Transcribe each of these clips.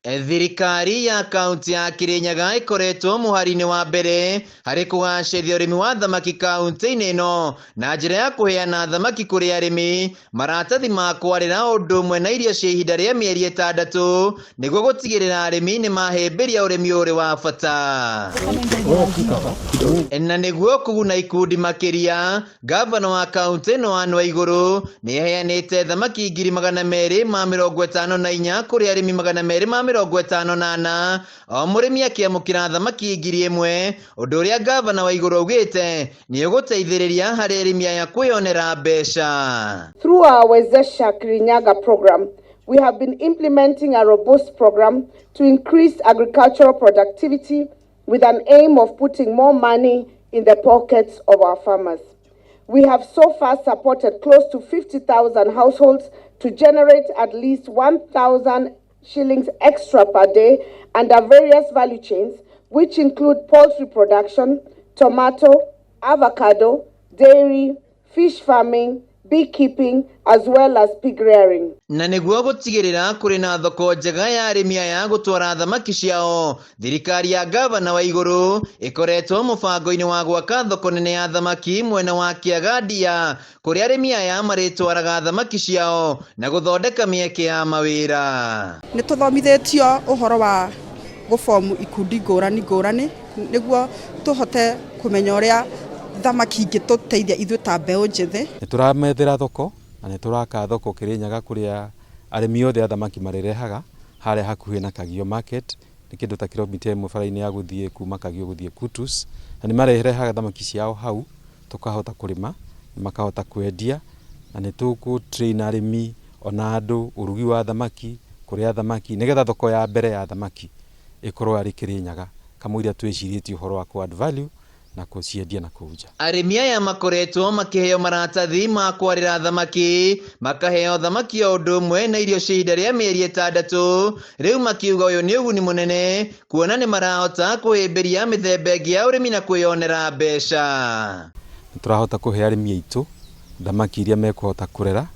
Thirikari ya kaunti ya Kirinyaga ikoretwo muhari-ini wa mbere hari kugacirithia urimi wa thamaki kaunti-ini ino na njira ya kuheana thamaki kuri arimi maratathi ma kwarira undu umwe na irio cia ihinda ria mieri 6 niguo gutigirira arimi nimahimbiria urimi uri wa bata na niguo kuguna ikundi makiria. Gavana wa kaunti ino Ann Waiguru niaheanite thamaki 254 kuri arimi 258 o murimi akiamukira thamaki 1000 undu uria gavana Waiguru augite ni uguteithiriria hari arimi aya kwionera mbeca. Through our Wezesha Kirinyaga program, we have been implementing a robust program to increase agricultural productivity with an aim of putting more money in the pockets of our farmers. We have so far supported close to 50,000 households to generate at least 1,000 shillings extra per day under various value chains, which include poultry production, tomato, avocado, dairy, fish farming, beekeeping, as well as pig rearing. Na niguo gutigirira kuri na thoko njega ya arimi aya gutwara thamaki ciao, thirikari ya gavana Waiguru ikoretwo mubango-ini wa gwaka thoko nene ya thamaki mwena wa Kiaga Ndia, kuri arimi aya maritwaraga thamaki ciao na guthondeka mieke ya mawira. Ni tuthomithitio uhoro wa gufomu ikundi ngurani niguo tuhote kumenya uria thamaki ingituteithia ithuĩ ta mbeũ njĩthĩ. Nituramethera thoko na nituraka thoko Kirinyaga kuria arimi othe a thamaki marirehaga haria hakuhi na Kagio market, ni kindu ta kilomita 1 bara-ini ya guthie kuma Kagio guthie Kutus, na ni marirehaga thamaki ciao hau tukahota kurima makahota kwendia, na nituku train arimi ona andu urugi wa thamaki kuria thamaki nigetha thoko ya mbere ya thamaki ikorwo ari Kirinyaga kamuiria twiciritie uhoro wa ku add value na kuciendia na kuja. Arimi aya makoretwo makiheo maratathi ma kwarira thamaki, makaheo thamaki o undu umwe na irio cia ihinda ria mieri 6. Riu makiuga uyu ni uguni munene kuona ni marahota kuhimbiria mithemba ingi ya urimi na kwionera mbeca. Turahota kuhe arimi aitu thamaki iria mekuhota kurera.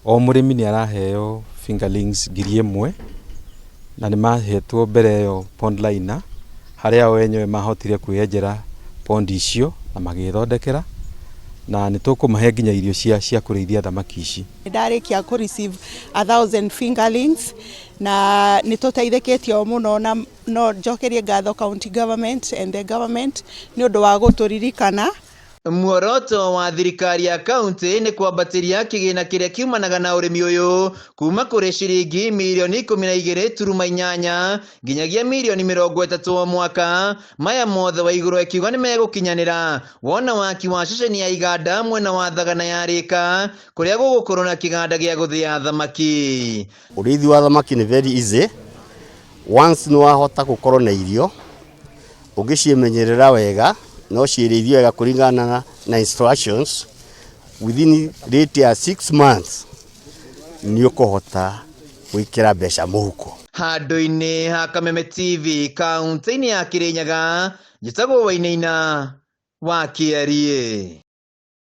O murimi ni araheo fingerlings 1000 na ni mahetwo mbere yo pond liner haria wenyewe mahotire kuyenjera pondi icio na magithondekera, na nitukumahe nginya irio cia kurithia thamaki ici. Ndarikia ku receive 1000 fingerlings na nituteithikitio muno na no njokerie ngatho county government and the government ni undu wa guturirikana. Muoroto wa thirikari ya kaunti ni kwambatiria kigina kiria kiumanaga na urimi uyu kuma kuri ciringi milioni 12.8 nginyagia milioni 30 o mwaka. Maya mothe Waiguru akiuga ni megukinyanira wona waki wa ceceni ya iganda mwena wa thagana ya Rika kuria gugukorwo na kiganda gia guthia thamaki. Urithi wa thamaki ni very easy once ni wahota gukorwo na irio ugicimenyerera wega no ciirithio wega kuringana na instructions within rate ya 6 months ni ukuhota gwikira mbeca muhuko. Handu-ini ha Kameme TV kaunti-ini ya Kirinyaga, njitagwo Mwena-ini wa Kiarie.